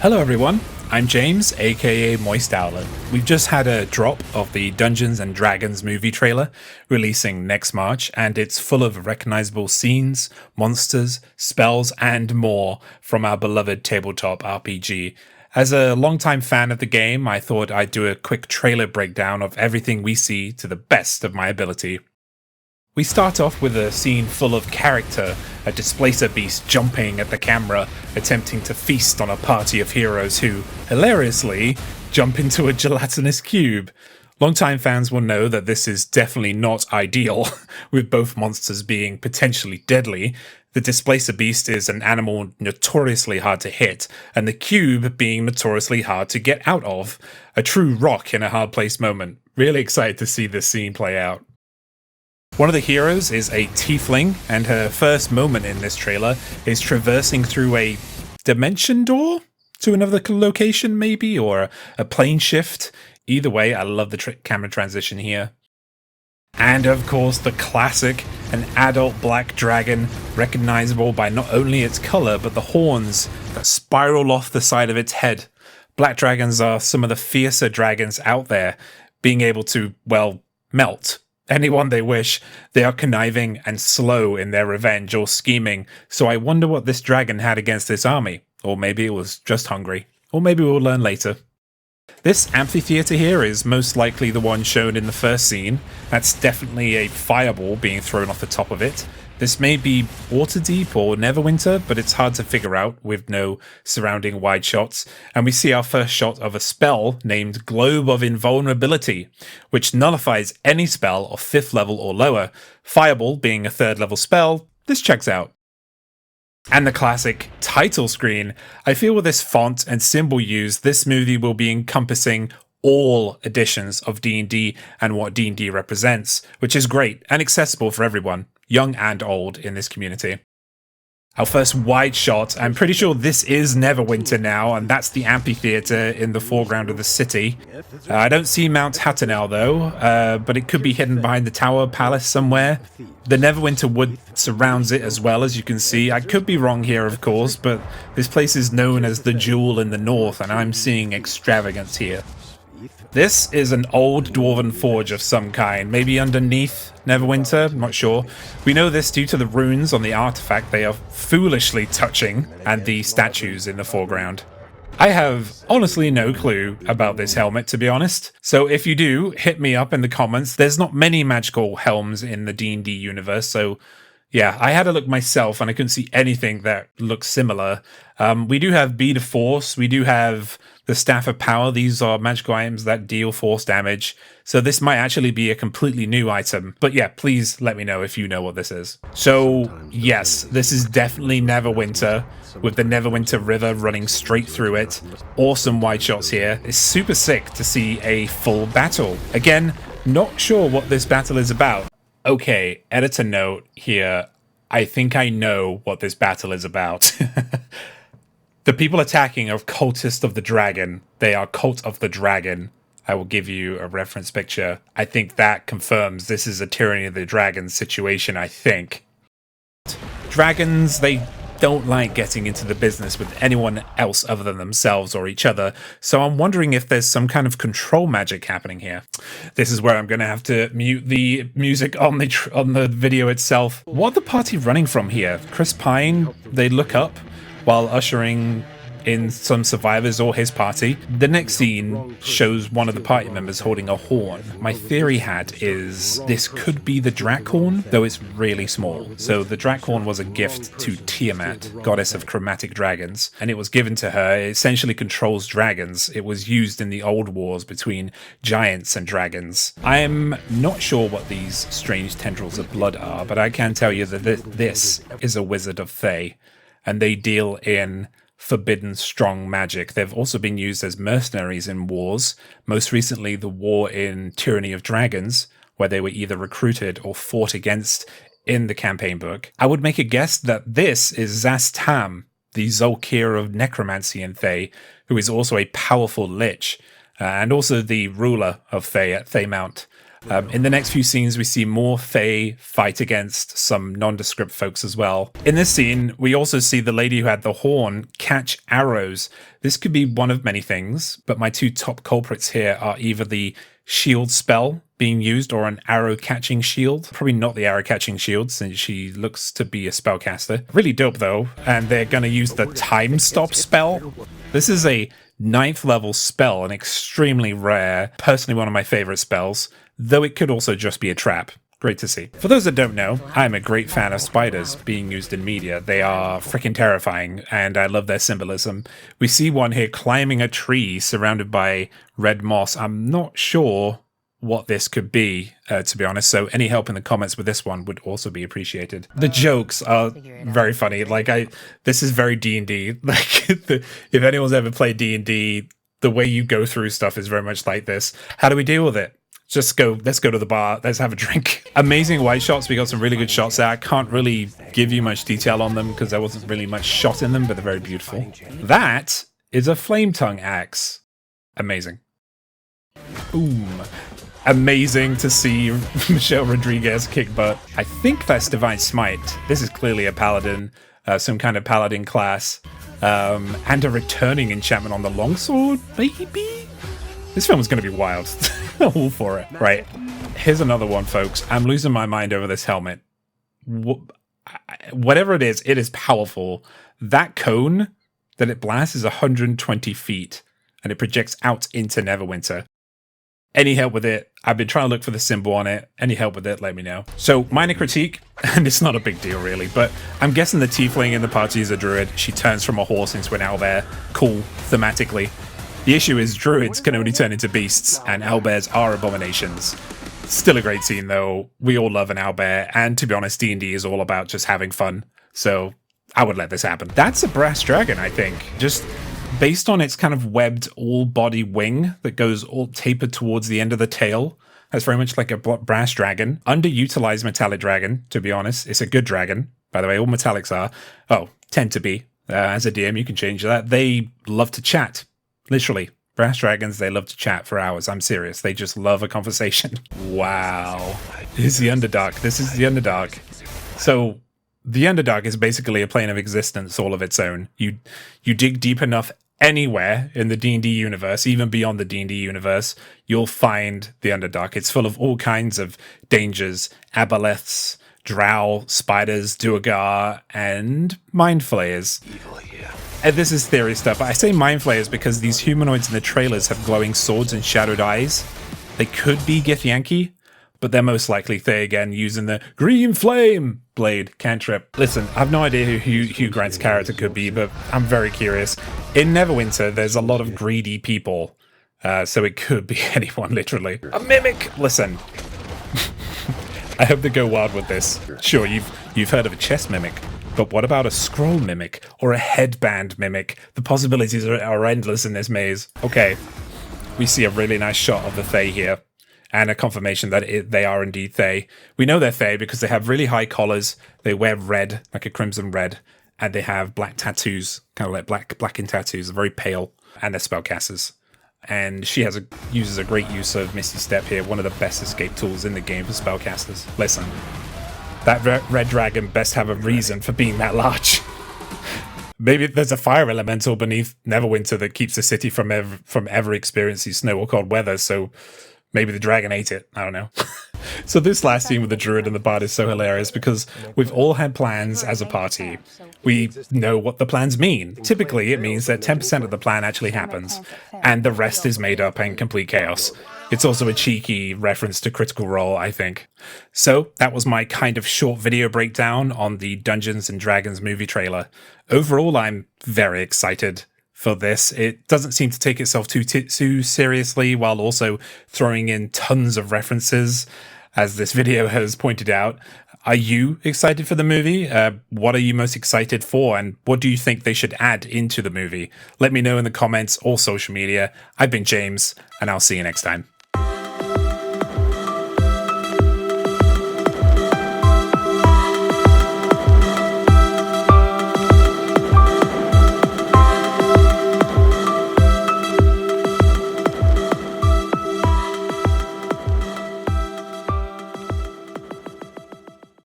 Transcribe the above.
Hello everyone, I'm James, aka Moist Owlet. We've just had a drop of the Dungeons and Dragons movie trailer releasing next March, and it's full of recognizable scenes, monsters, spells, and more from our beloved tabletop RPG. As a longtime fan of the game, I thought I'd do a quick trailer breakdown of everything we see to the best of my ability. We start off with a scene full of character, a displacer beast jumping at the camera, attempting to feast on a party of heroes who, hilariously, jump into a gelatinous cube. Longtime fans will know that this is definitely not ideal, with both monsters being potentially deadly. The displacer beast is an animal notoriously hard to hit, and the cube being notoriously hard to get out of. A true rock in a hard place moment. Really excited to see this scene play out. One of the heroes is a tiefling, and her first moment in this trailer is traversing through a dimension door to another location, maybe, or a plane shift. Either way, I love the camera transition here. And of course, the classic, an adult black dragon, recognizable by not only its color, but the horns that spiral off the side of its head. Black dragons are some of the fiercer dragons out there, being able to, well, melt anyone they wish. They are conniving and slow in their revenge or scheming, so I wonder what this dragon had against this army. Or maybe it was just hungry. Or maybe we'll learn later. This amphitheater here is most likely the one shown in the first scene. That's definitely a fireball being thrown off the top of it. This may be Waterdeep or Neverwinter, but it's hard to figure out with no surrounding wide shots. And we see our first shot of a spell named Globe of Invulnerability, which nullifies any spell of 5th level or lower. Fireball being a 3rd level spell, this checks out. And the classic title screen. I feel with this font and symbol use, this movie will be encompassing all editions of D&D and what D&D represents, which is great and accessible for everyone, young and old, in this community. Our first wide shot, I'm pretty sure this is Neverwinter now, and that's the amphitheater in the foreground of the city. I don't see Mount Hattonel though, but it could be hidden behind the Tower Palace somewhere. The Neverwinter wood surrounds it as well, as you can see. I could be wrong here, of course, but this place is known as the Jewel in the North, and I'm seeing extravagance here. This is an old dwarven forge of some kind, maybe underneath Neverwinter, I'm not sure. We know this due to the runes on the artifact they are foolishly touching, and the statues in the foreground. I have honestly no clue about this helmet, to be honest, so if you do, hit me up in the comments. There's not many magical helms in the D&D universe, so yeah, I had a look myself and I couldn't see anything that looks similar. We do have Bead of Force, we do have the Staff of Power. These are magical items that deal force damage, so this might actually be a completely new item. But yeah, please let me know if you know what this is. So yes, this is definitely Neverwinter, with the Neverwinter River running straight through it. Awesome wide shots here. It's super sick to see a full battle. Again, not sure what this battle is about. Okay, editor note here. I think I know what this battle is about. The people attacking are cultists of the dragon. They are cult of the dragon. I will give you a reference picture. I think that confirms this is a Tyranny of the Dragon situation, I think. Dragons, they don't like getting into the business with anyone else other than themselves or each other, so I'm wondering if there's some kind of control magic happening here. This is where I'm going to have to mute the music on the video itself. What are the party running from here? Chris Pine, they look up while ushering in some survivors or his party. The next scene shows one of the party members holding a horn. My theory is this could be the Drakhorn, though it's really small. So the Drakhorn was a gift to Tiamat, goddess of chromatic dragons, and it was given to her. It essentially controls dragons. It was used in the old wars between giants and dragons. I'm not sure what these strange tendrils of blood are, but I can tell you that this is a wizard of Thay, and they deal in forbidden strong magic. They've also been used as mercenaries in wars, most recently the war in Tyranny of Dragons, where they were either recruited or fought against in the campaign book. I would make a guess that this is Zastam, the Zolkir of necromancy in Thay, who is also a powerful lich, and also the ruler of Thay at Thay Mount. In the next few scenes, we see more Fae fight against some nondescript folks as well. In this scene, we also see the lady who had the horn catch arrows. This could be one of many things, but my two top culprits here are either the shield spell being used or an arrow catching shield. Probably not the arrow catching shield since she looks to be a spellcaster. Really dope though, and they're going to use the time stop spell. This is a 9th level spell, an extremely rare, personally one of my favorite spells, though it could also just be a trap. Great to see. For those that don't know, I'm a great fan of spiders being used in media. They are freaking terrifying, and I love their symbolism. We see one here climbing a tree surrounded by red moss. I'm not sure what this could be, to be honest, so any help in the comments with this one would also be appreciated. The jokes are very funny. This is very D&D. If anyone's ever played D&D, the way you go through stuff is very much like this. How do we deal with it? Let's go to the bar, let's have a drink. Amazing white shots, we got some really good shots there. I can't really give you much detail on them because there wasn't really much shot in them, but they're very beautiful. That is a flame tongue axe. Amazing. Boom. Amazing to see Michelle Rodriguez kick butt. I think that's Divine Smite. This is clearly a paladin, some kind of paladin class, and a returning enchantment on the longsword, maybe? This film is going to be wild. All for it. Right. Here's another one, folks. I'm losing my mind over this helmet. Whatever it is powerful. That cone that it blasts is 120 feet, and it projects out into Neverwinter. Any help with it? I've been trying to look for the symbol on it. Any help with it, let me know. So, minor critique, and it's not a big deal really, but I'm guessing the tiefling in the party is a druid. She turns from a horse into an owlbear. Cool, thematically. The issue is druids can only turn into beasts, and owlbears are abominations. Still a great scene though. We all love an owlbear, and to be honest, D&D is all about just having fun. So, I would let this happen. That's a brass dragon, I think. Just based on its kind of webbed all-body wing that goes all tapered towards the end of the tail. That's very much like a brass dragon. Underutilized metallic dragon, to be honest. It's a good dragon. By the way, all metallics are. Oh, tend to be. As a DM, you can change that. They love to chat. Literally. Brass dragons, they love to chat for hours. I'm serious. They just love a conversation. Wow. This is the Underdark. This is the Underdark. So, the Underdark is basically a plane of existence all of its own. You dig deep enough anywhere in the D&D universe, even beyond the D&D universe, you'll find the Underdark. It's full of all kinds of dangers, aboleths, drow, spiders, duergar, and mind flayers. And this is theory stuff. I say mind flayers because these humanoids in the trailers have glowing swords and shadowed eyes. They could be Githyanki, but they're most likely Thay again, using the green flame blade cantrip. Listen, I have no idea who Hugh Grant's character could be, but I'm very curious. In Neverwinter, there's a lot of greedy people, so it could be anyone, literally. A mimic! Listen, I hope they go wild with this. Sure, you've heard of a chest mimic, but what about a scroll mimic or a headband mimic? The possibilities are endless in this maze. Okay, we see a really nice shot of the Thay here, and a confirmation that they are indeed Thay. We know they're Thay because they have really high collars, they wear red, like a crimson red, and they have black tattoos, kind of like blackened tattoos, very pale, and they're spellcasters. And she uses a great use of Misty Step here, one of the best escape tools in the game for spellcasters. Listen, that red dragon best have a reason for being that large. Maybe there's a fire elemental beneath Neverwinter that keeps the city from ever experiencing snow or cold weather, so maybe the dragon ate it. I don't know. So this last scene with the druid and the bard is so hilarious because we've all had plans as a party. We know what the plans mean. Typically, it means that 10% of the plan actually happens, and the rest is made up and complete chaos. It's also a cheeky reference to Critical Role, I think. So that was my kind of short video breakdown on the Dungeons & Dragons movie trailer. Overall, I'm very excited for this. It doesn't seem to take itself too seriously while also throwing in tons of references, as this video has pointed out. Are you excited for the movie? What are you most excited for, and what do you think they should add into the movie? Let me know in the comments or social media. I've been James, and I'll see you next time.